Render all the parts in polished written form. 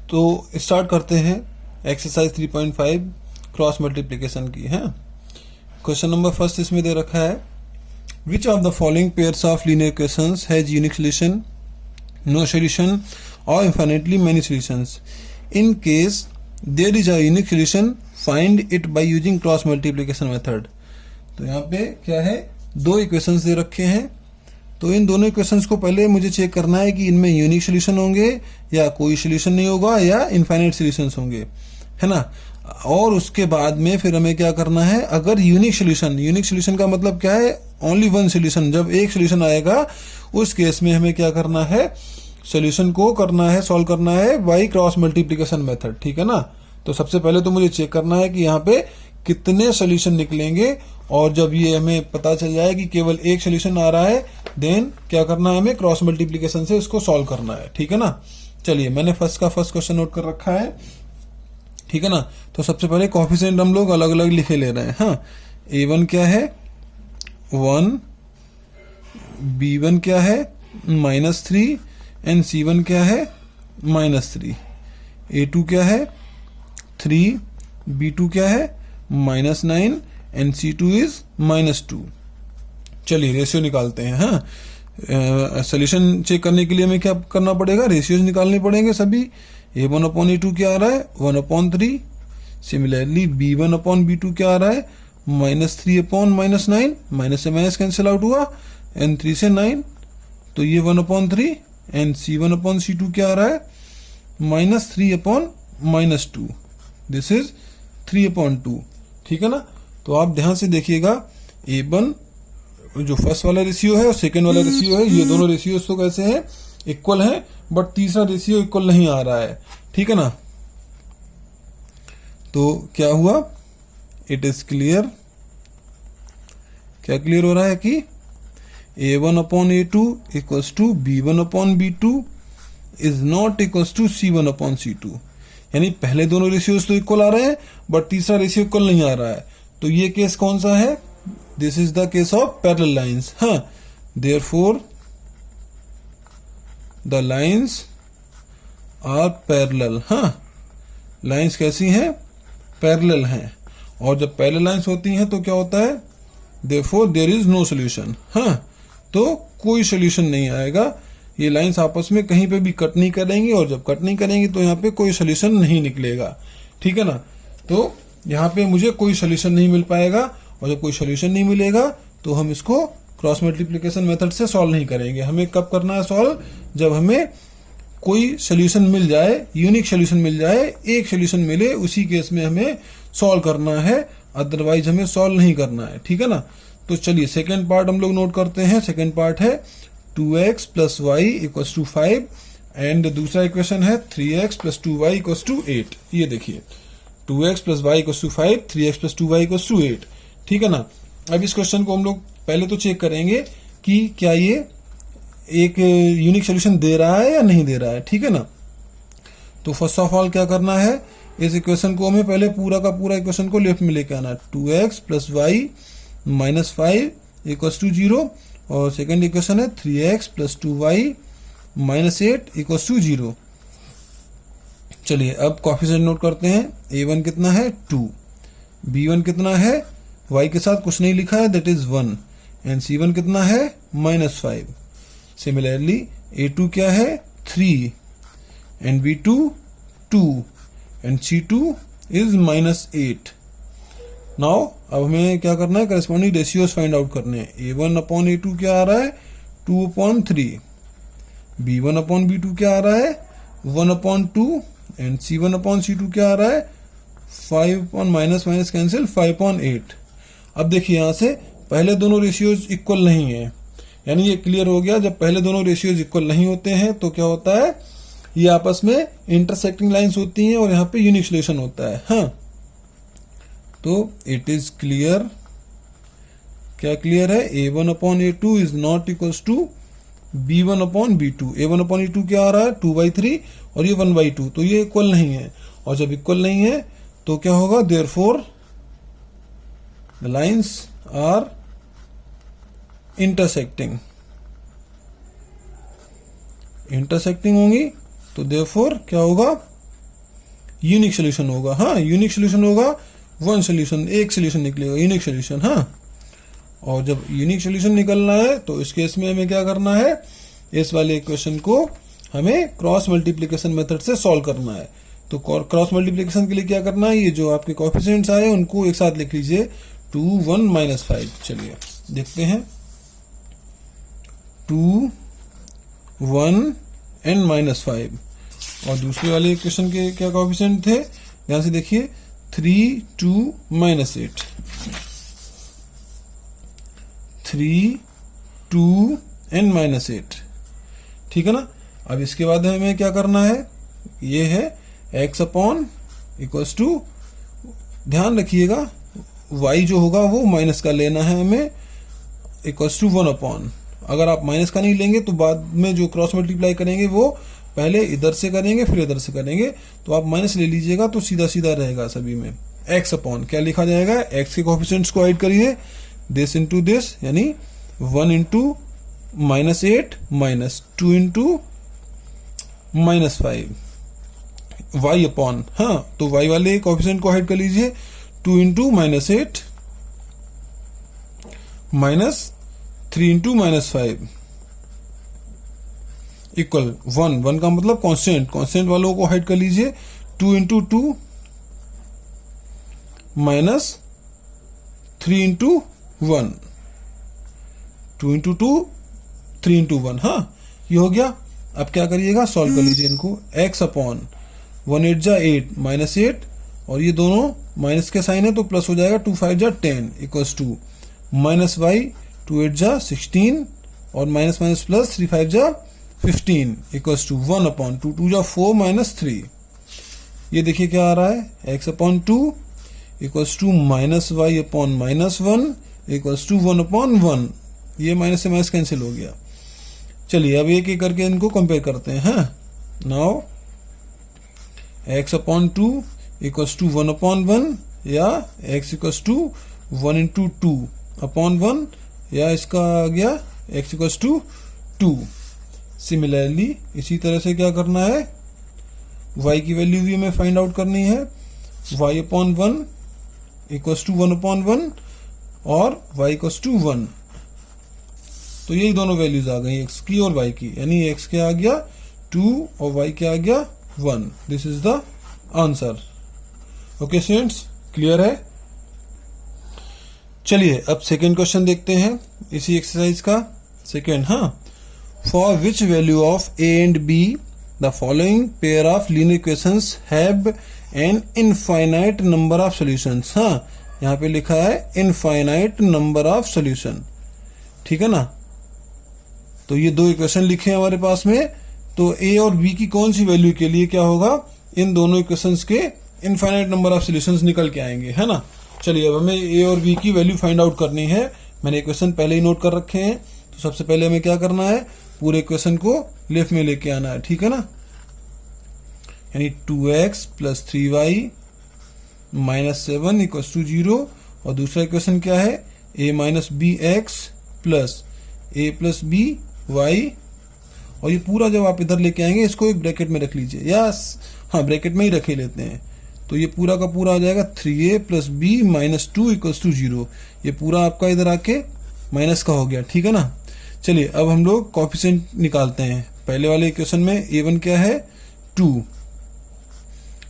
तो स्टार्ट करते हैं एक्सरसाइज 3.5 क्रॉस मल्टीप्लिकेशन की है। क्वेश्चन नंबर फर्स्ट इसमें दे रखा है, which of the following pairs of linear equations has unique solution, no solution और infinitely many solutions. In case there is a unique solution find it by using cross multiplication method. तो यहाँ पे क्या है, दो इक्वेशंस दे रखे हैं, तो इन दोनों इक्वेशंस को पहले मुझे चेक करना है कि इनमें यूनिक सोल्यूशन होंगे या कोई सोल्यूशन नहीं होगा या इनफाइनाइट सोल्यूशंस होंगे, है ना। और उसके बाद में फिर हमें क्या करना है, अगर यूनिक सोल्यूशन का मतलब क्या है, ओनली वन सोल्यूशन, जब एक सोल्यूशन आएगा उस केस में हमें क्या करना है, सोल्यूशन को करना है, सॉल्व करना है बाई क्रॉस मल्टीप्लिकेशन मेथड, ठीक है ना। तो सबसे पहले तो मुझे चेक करना है कि यहाँ पे कितने सोल्यूशन निकलेंगे, और जब ये हमें पता चल जाए कि केवल एक सोल्यूशन आ रहा है, देन क्या करना है, हमें क्रॉस मल्टीप्लिकेशन से इसको सॉल्व करना है, ठीक है ना। चलिए मैंने फर्स्ट क्वेश्चन नोट कर रखा है, ठीक है ना। तो सबसे पहले कोएफिशिएंट हम लोग अलग अलग लिखे ले रहे हैं। हाँ, A1 क्या है 1, B1 क्या है -3 एंड C1 क्या है -3। A2 क्या है 3, B2 क्या है -9 एंड C2 इज -2। चलिए रेशियो निकालते हैं। हाँ, सोल्यूशन चेक करने के लिए हमें क्या करना पड़ेगा, रेशियोज निकालने पड़ेंगे सभी। A1/A2 क्या आ रहा है 1/3। सिमिलरली B1/B2 क्या आ रहा है -3/-9, माइनस से माइनस कैंसिल आउट हुआ, एंड 3 से 9, तो ये 1/3, एंड C1/C2 क्या आ रहा है -3/-2, दिस इज 3/2, ठीक है ना। तो आप ध्यान से देखिएगा, A1 जो फर्स्ट वाला रेशियो है और सेकंड वाला रेशियो है, ये दोनों रेशियोज तो कैसे हैं, इक्वल है, बट तीसरा रेशियो इक्वल नहीं आ रहा है, ठीक है ना। तो क्या हुआ, इट इज क्लियर, क्या क्लियर हो रहा है कि A1/A2 equals to B1/B2 is not equals to C1/C2। यानी पहले दोनों रेशियोज तो इक्वल आ रहे हैं, बट तीसरा रेशियो इक्वल नहीं आ रहा है। तो ये केस कौन सा है, this is the case of parallel lines. हाँ, therefore the lines are parallel. हाँ, लाइन्स कैसी हैं, पैरेलल हैं, और जब पैरेलल लाइन्स होती हैं तो क्या होता है, therefore there is no solution. हाँ, तो कोई सोल्यूशन नहीं आएगा, ये लाइन्स आपस में कहीं पे भी कट नहीं करेंगी, और जब कट नहीं करेंगी तो यहाँ पे कोई सोल्यूशन नहीं निकलेगा, ठीक है ना। तो यहाँ पे मुझे कोई सोल्यूशन नहीं मिल पाएगा, और जब कोई सोल्यूशन नहीं मिलेगा तो हम इसको क्रॉस मल्टीप्लिकेशन मेथड से सॉल्व नहीं करेंगे। हमें कब करना है सॉल्व, जब हमें कोई सोल्यूशन मिल जाए, यूनिक सोल्यूशन मिल जाए, एक सोल्यूशन मिले, उसी केस में हमें सॉल्व करना है, अदरवाइज हमें सॉल्व नहीं करना है, ठीक है ना। तो चलिए सेकेंड पार्ट हम लोग नोट करते हैं। सेकेंड पार्ट है 2x + y = 5 एंड दूसरा इक्वेशन है 3x + 2y = 8। ये देखिए 2x + y = 5, 3x + 2y = 8, ठीक है ना। अब इस क्वेश्चन को हम लोग पहले तो चेक करेंगे कि क्या ये एक यूनिक सोल्यूशन दे रहा है या नहीं दे रहा है, ठीक है ना। तो फर्स्ट ऑफ ऑल क्या करना है, इस इक्वेशन को हमें पहले पूरा का पूरा इक्वेशन को लेफ्ट में लेके आना है। 2x + y - 5 = 0, और सेकेंड इक्वेशन है 3x + 2y - 8 = 0। चलिए अब कोएफिशिएंट नोट करते हैं। A1 कितना है 2, B1 कितना है, y के साथ कुछ नहीं लिखा है, दैट इज 1, एंड C1 कितना है -5। सिमिलरली A2 क्या है 3, and B2 2, and C2 is -8। Now अब हमें क्या करना है, करस्पॉन्डिंग रेशियोज फाइंड आउट करने हैं। A1/A2 क्या आ रहा है 2/3, B1/B2 क्या आ रहा है 1/2, एंड C1/C2 क्या आ रहा है 5 माइनस माइनस कैंसिल 5/8। अब देखिए यहाँ से पहले दोनों रेशियोज इक्वल नहीं है, यानी ये क्लियर हो गया, जब पहले दोनों रेशियोज इक्वल नहीं होते हैं तो क्या होता है, ये आपस में इंटरसेक्टिंग लाइंस होती हैं और यहाँ पे यूनिक सोल्यूशन होता है। हाँ, तो इट इज क्लियर, क्या क्लियर है, A1/A2 is not equals to B1/B2। A1/A2 क्या आ रहा है 2/3 और ये 1/2, तो ये इक्वल नहीं है, और जब इक्वल नहीं है तो क्या होगा, therefore the lines are intersecting होंगी, तो देयरफॉर क्या होगा, यूनिक सोल्यूशन होगा। हाँ, यूनिक सोल्यूशन होगा, वन सोल्यूशन, एक सोल्यूशन निकलेगा, यूनिक सोल्यूशन। हाँ, और जब यूनिक सोल्यूशन निकलना है तो इस केस में हमें क्या करना है, इस वाले इक्वेशन को हमें क्रॉस मल्टीप्लिकेशन मेथड से सॉल्व करना है। तो क्रॉस मल्टीप्लिकेशन के लिए क्या करना है, ये जो आपके कोएफिशिएंट्स आए उनको एक साथ लिख लीजिए, 2 1 -5। चलिए देखते हैं, 2 1 एंड -5। और दूसरे वाले इक्वेशन के क्या कोएफिशिएंट थे, ध्यान से देखिए, 3 2 -8, 3 2 एंड -8। ठीक है ना। अब इसके बाद हमें क्या करना है, ये है x अपॉन इक्वल्स टू, ध्यान रखिएगा y जो होगा वो माइनस का लेना है हमें, इक्वल्स टू 1 अपॉन। अगर आप माइनस का नहीं लेंगे तो बाद में जो क्रॉस मल्टीप्लाई करेंगे वो पहले इधर से करेंगे फिर इधर से करेंगे, तो आप माइनस ले लीजिएगा तो सीधा सीधा रहेगा सभी में। x अपॉन क्या लिखा जाएगा, x के कोएफिशिएंट्स को ऐड करिए, दिस इंटू दिस, यानी 1 into -8 minus 2 into -5, y upon, हाँ तो y वाले कोएफिशिएंट को ऐड कर लीजिए, 2 इंटू -8 माइनस 3 इंटू -5 इक्वल 1। 1 का मतलब कांस्टेंट, कांस्टेंट वालों को हाइड कर लीजिए, 2 into 2 minus 3 into 1, 2 into 2 3 into 1। हाँ, ये हो गया। अब क्या करिएगा, सॉल्व कर लीजिए इनको, x अपॉन 1 8 जा 8 -8, और ये दोनों माइनस के साइन है तो प्लस हो जाएगा, 2 5 जा 10 इक्वल्स टू माइनस y 2 8 जा 16, और माइनस माइनस प्लस 3 5 जा 15 इक्वल्स टू 1 अपॉन 2 2 जा 4 -3। ये देखिए क्या आ रहा है, x upon 2 equals to minus y upon -1 equals to 1 upon 1। ये माइनस से माइनस कैंसिल हो गया। चलिए अब एक एक करके इनको कंपेयर करते हैं। हाँ, now x upon 2 equals to 1 upon 1, या x equals to 1 into 2 upon 1, या इसका आ गया x इक्वल्स टू 2। सिमिलरली इसी तरह से क्या करना है, y की वैल्यू भी हमें फाइंड आउट करनी है, y upon 1 equals to 1 upon 1 और y इक्वल्स टू 1। तो यही दोनों वैल्यूज आ गई, x की और y की, यानी x क्या आ गया 2 और y क्या आ गया 1। This is the answer. Okay students, clear है। चलिए अब सेकेंड क्वेश्चन देखते हैं इसी एक्सरसाइज का। सेकेंड, हाँ, for which value of a and b the following pair of linear equations have an infinite number of solutions. हाँ, यहाँ पे लिखा है इनफाइनाइट नंबर ऑफ सॉल्यूशन, ठीक है ना। तो ये दो इक्वेशन लिखे हैं हमारे पास में, तो a और b की कौन सी वैल्यू के लिए क्या होगा, इन दोनों इक्वेशंस के इनफाइनाइट नंबर ऑफ सॉल्यूशंस निकल के आएंगे, है ना। चलिए अब हमें a और b की वैल्यू फाइंड आउट करनी है। मैंने इक्वेशन पहले ही नोट कर रखे हैं, तो सबसे पहले हमें क्या करना है, पूरे इक्वेशन को लेफ्ट में लेके आना है, ठीक है ना। यानी 2x plus 3y minus 7 equals to 0, और दूसरा इक्वेशन क्या है, a minus b x plus a plus b y, और ये पूरा जब आप इधर लेके आएंगे इसको एक ब्रैकेट में रख लीजिए, या हाँ ब्रैकेट में ही रखे लेते हैं, तो ये पूरा का पूरा आ जाएगा 3a plus b minus 2 equals to 0। ये पूरा आपका इधर आके माइनस का हो गया, ठीक है ना। चलिए अब हम लोग कोएफिशिएंट निकालते हैं। पहले वाले इक्वेशन में a1 क्या है 2,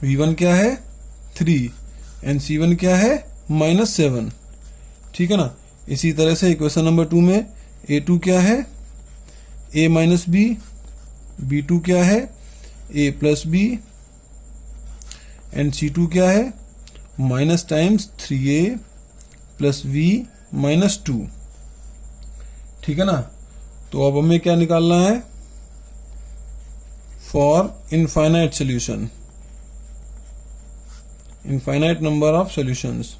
v1 क्या है 3 एंड c1 क्या है -7, ठीक है ना। इसी तरह से इक्वेशन नंबर 2 में a2 क्या है a माइनस बी, b2 क्या है a plus B, and c2 क्या है minus times 3a plus v minus 2, ठीक है ना। तो अब हमें क्या निकालना है, for infinite solution, infinite number of solutions.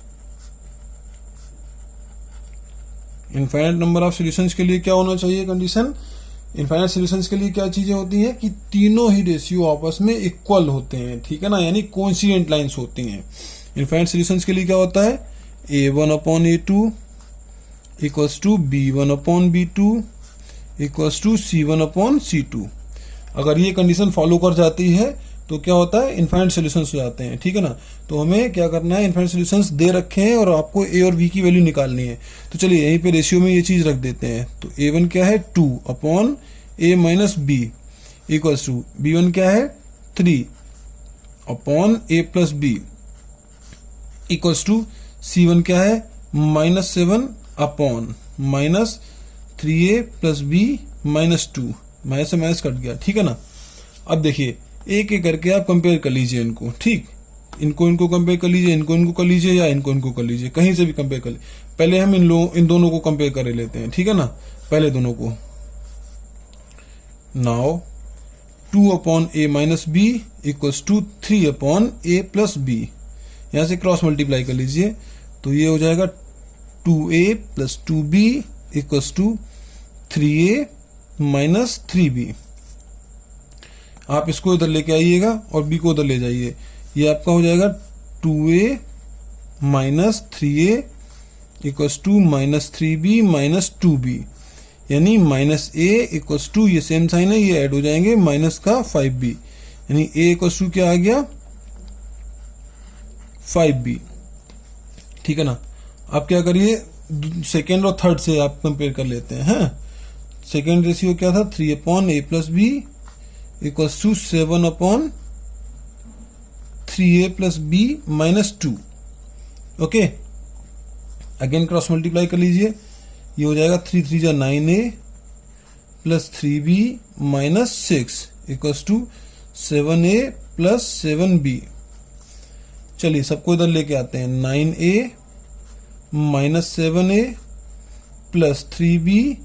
Infinite number of solutions के लिए क्या होना चाहिए कंडीशन, इनफाइनाइट सॉल्यूशंस के लिए क्या चीजें होती हैं कि तीनों ही रेशियो आपस में इक्वल होते हैं, ठीक है ना, यानी कोइंसिडेंट लाइंस होती हैं। इनफाइनाइट सॉल्यूशंस के लिए क्या होता है, a1 upon a2 equals to b1 upon b2 equals to c1 upon c2। अगर ये कंडीशन फॉलो कर जाती है तो क्या होता है, इनफाइनाइट सॉल्यूशंस हो जाते हैं, ठीक है ना। तो हमें क्या करना है, इनफाइनाइट सॉल्यूशंस दे रखे हैं और आपको ए और बी की वैल्यू निकालनी है। तो चलिए यहीं पे रेशियो में ये चीज रख देते हैं। तो a1 क्या है 2 upon a minus b equals to b1 क्या है 3 upon a plus b equals to c1 क्या है -7 upon minus 3a plus b -2, minus से माइनस कट गया, ठीक है ना। अब देखिए एक एक करके आप कंपेयर कर लीजिए इनको, ठीक, इनको कंपेयर कर लीजिए, इनको कर लीजिए या इनको कर लीजिए, कहीं से भी कंपेयर कर लीजिए। पहले हम इन दोनों को कंपेयर कर लेते हैं, ठीक है ना, पहले दोनों को। Now 2 upon a minus b equals to 3 upon a plus b, यहां से क्रॉस मल्टीप्लाई कर लीजिए, तो ये हो जाएगा 2a plus 2b equals to 3a minus 3b। आप इसको इधर लेके आइएगा और b को उधर ले जाइए, ये आपका हो जाएगा 2a minus 3a equals to minus 3b minus 2b, यानी माइनस a इक्वल्स टू, ये सेम साइन है, ये ऐड हो जाएंगे माइनस का 5b, यानी a इक्वल्स टू क्या आ गया 5b, ठीक है ना। आप क्या करिए, सेकेंड और थर्ड से आप कंपेयर कर लेते हैं। सेकेंड रेशियो क्या था 3 upon a plus b equals to 7 upon 3a plus b minus 2। Okay, again cross multiply कर लीजिए, ये हो जाएगा 3 3 जा 9a plus 3b minus 6 equals to 7a plus 7b। चलिए सबको इधर लेके आते हैं, 9a minus 7a plus 3b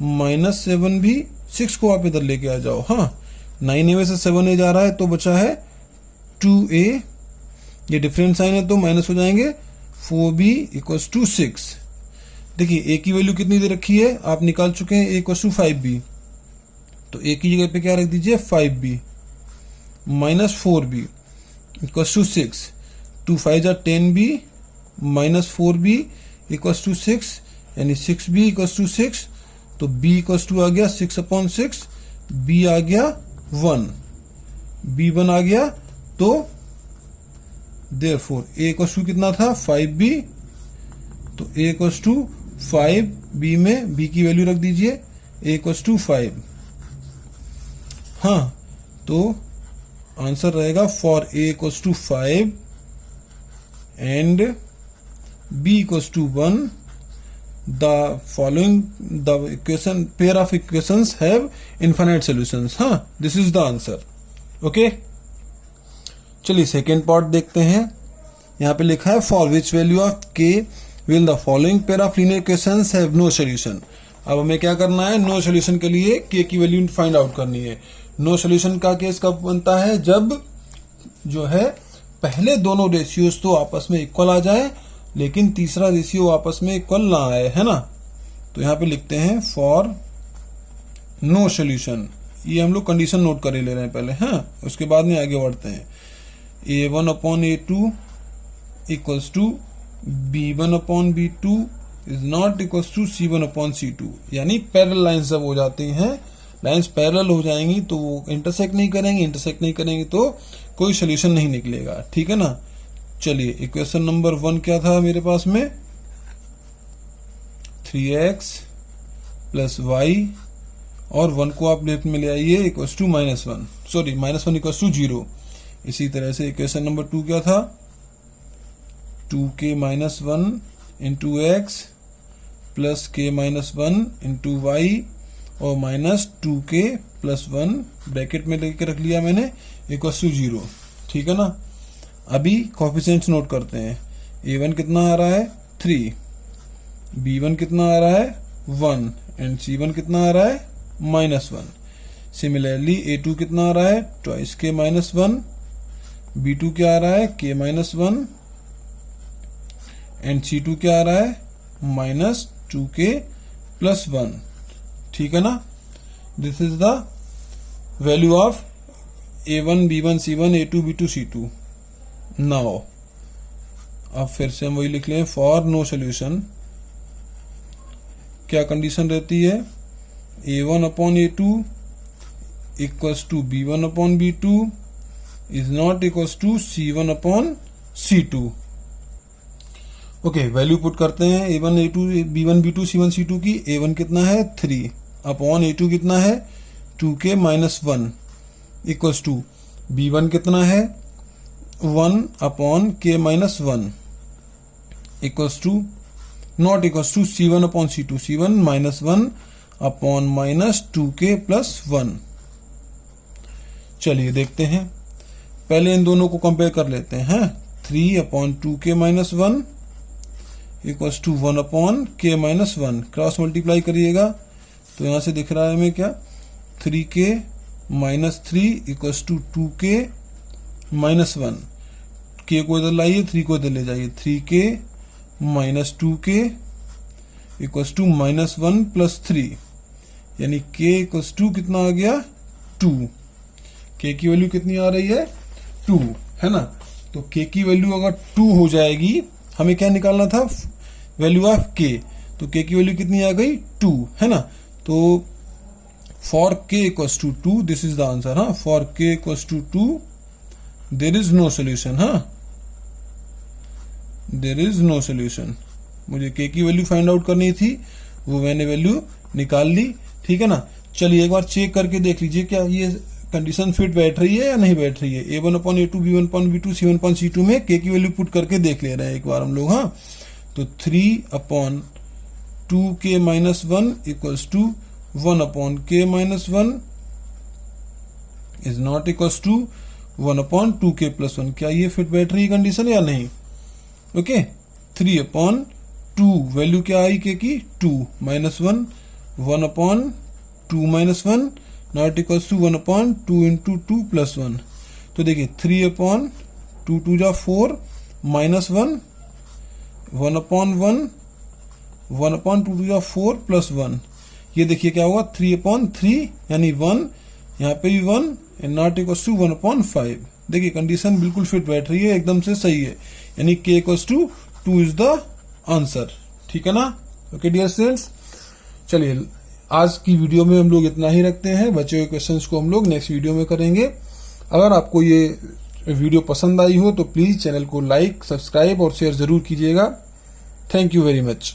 minus 7b, 6 को आप इधर लेके आ जाओ। हाँ, 9a में से 7a जा रहा है तो बचा है 2a, ये डिफरेंट साइन है तो माइनस हो जाएंगे 4b इक्वल्स टू 6। देखिए a की वैल्यू कितनी दे रखी है, आप निकाल चुके हैं, a इक्वल्स टू 5b, तो a की जगह पे क्या रख दीजिए 5b minus 4b equals to 6, 2 5 जा 10b minus 4b equals to 6, यानी 6b इक्वल्स टू 6, तो b इक्वल्स टू आ गया 6 अपॉन 6, b आ गया 1, b1 आ गया, तो देयरफॉर a इक्वल्स टू कितना था 5b, तो a इक्वल्स टू 5b में b की वैल्यू रख दीजिए, a इक्वल्स टू 5। हाँ, तो आंसर रहेगा for a equals to 5 and b equals to 1, the following the equation pair of equations have infinite solutions। हाँ, this is the answer। Okay, चलिए second part देखते हैं। यहाँ पे लिखा है for which value of k will the following pair of linear equations have no solution। अब हमें क्या करना है, नो सोल्यूशन के लिए k की वैल्यू फाइंड आउट करनी है। नो सोल्यूशन का केस कब बनता है, जब जो है पहले दोनों रेशियोज तो आपस में इक्वल आ जाए लेकिन तीसरा रेशियो आपस में इक्वल ना आए, है ना। तो यहां पे लिखते हैं फॉर नो सोल्यूशन, ये हम लोग कंडीशन नोट कर ले रहे हैं पहले, हाँ, उसके बाद में आगे बढ़ते हैं। a1 upon a2 equals to b1 upon b2 is not equals to c1 upon c2, यानी पैरेलल लाइंस जब हो जाती हैं, लाइंस पैरेलल हो जाएंगी तो वो इंटरसेक्ट नहीं करेंगी तो कोई सोल्यूशन नहीं निकलेगा, ठीक है ना। चलिए इक्वेशन नंबर 1 क्या था मेरे पास में, 3x प्लस वाई, और 1 को आप लेफ्ट में ले आइए equals to -1, sorry -1 equals to 0। इसी तरह से इक्वेशन नंबर 2 क्या था, 2k minus 1 into x plus k minus 1 into y और माइनस 2k प्लस 1 ब्रैकेट में लेके रख लिया मैंने इक्वल्स टू 0, ठीक है ना। अभी कोएफिशिएंट्स नोट करते हैं, a1 कितना आ रहा है 3, b1 कितना आ रहा है 1 एंड c1 कितना आ रहा है -1। सिमिलरली a2 कितना आ रहा है ट्वाइस k माइनस 1, b2 क्या आ रहा है k माइनस 1 एंड c2 क्या आ रहा है -2k प्लस 1, ठीक है ना। This is the value of a1 b1 c1 a2 b2 c2। Now अब फिर से हम वही लिख लें, फॉर नो सोल्यूशन क्या कंडीशन रहती है, a1 upon a2 equals to b1 upon b2 is not equals to C1 upon C2। Okay, value put करते हैं A1 A2 B1 B2 C1 C2 की। A1 कितना है 3 अपॉन A2 कितना है 2k minus 1 equals to B1 कितना है 1 upon k minus 1 equals to not equals to C1 upon C2 C1 minus 1 upon minus 2k plus 1। चलिए देखते हैं, पहले इन दोनों को कंपेयर कर लेते हैं। 3 upon 2k minus 1 equals to 1 upon k minus 1। Cross multiply करिएगा तो यहां से दिख रहा है हमें क्या 3k minus 3 equals to 2k minus 1। k को इधर लाइए, 3 को इधर ले जाइए, 3k minus 2k equals to minus 1 plus 3, यानी k इक्वल्स टू कितना आ गया 2। k की वैल्यू कितनी आ रही है 2, है ना। तो k की वैल्यू अगर 2 हो जाएगी, हमें क्या निकालना था वैल्यू ऑफ k, तो k की वैल्यू कितनी आ गई 2, है ना। तो for k equals to 2 this is the answer. हाँ, for k equals to 2 there is no solution. हाँ, देयर इज नो सोल्यूशन। मुझे k की वैल्यू फाइंड आउट करनी थी, वो मैंने वैल्यू निकाल ली, ठीक है ना। चलिए एक बार चेक करके देख लीजिए क्या ये कंडीशन फिट बैठ रही है या नहीं बैठ रही है। A1 upon A2 B1 upon B2 C1 upon C2 में k की वैल्यू पुट करके देख ले रहे हैं एक बार हम लोग। हाँ, तो 3 upon 2k minus 1 equals to 1 upon k minus 1 is not equals to 1 upon 2k plus 1। क्या ये फिट बैठ रही है कंडीशन या नहीं। ओके, 3 अपॉन 2 वैल्यू क्या आई k की 2 minus 1 1 upon 2 minus 1 not equals to 1 upon 2 into 2 plus 1। तो देखिए 3 अपॉन 2 2 जा 4 माइनस 1 1 अपॉन 1 1 अपॉन 2 2 जा 4 प्लस 1। ये देखिए क्या हुआ 3 अपॉन 3 यानी 1, यहाँ पे भी 1 and not equals to 1 upon 5। देखिए कंडीशन बिल्कुल फिट बैठ रही है, एकदम से सही है, यानी k equals to 2 is the answer. ठीक है ना। ओके डियर स्टूडेंट्स, चलिए आज की वीडियो में हम लोग इतना ही रखते हैं। बचे हुए क्वेश्चंस को हम लोग नेक्स्ट वीडियो में करेंगे। अगर आपको ये वीडियो पसंद आई हो तो प्लीज चैनल को लाइक, सब्सक्राइब और शेयर जरूर कीजिएगा। Thank you very much.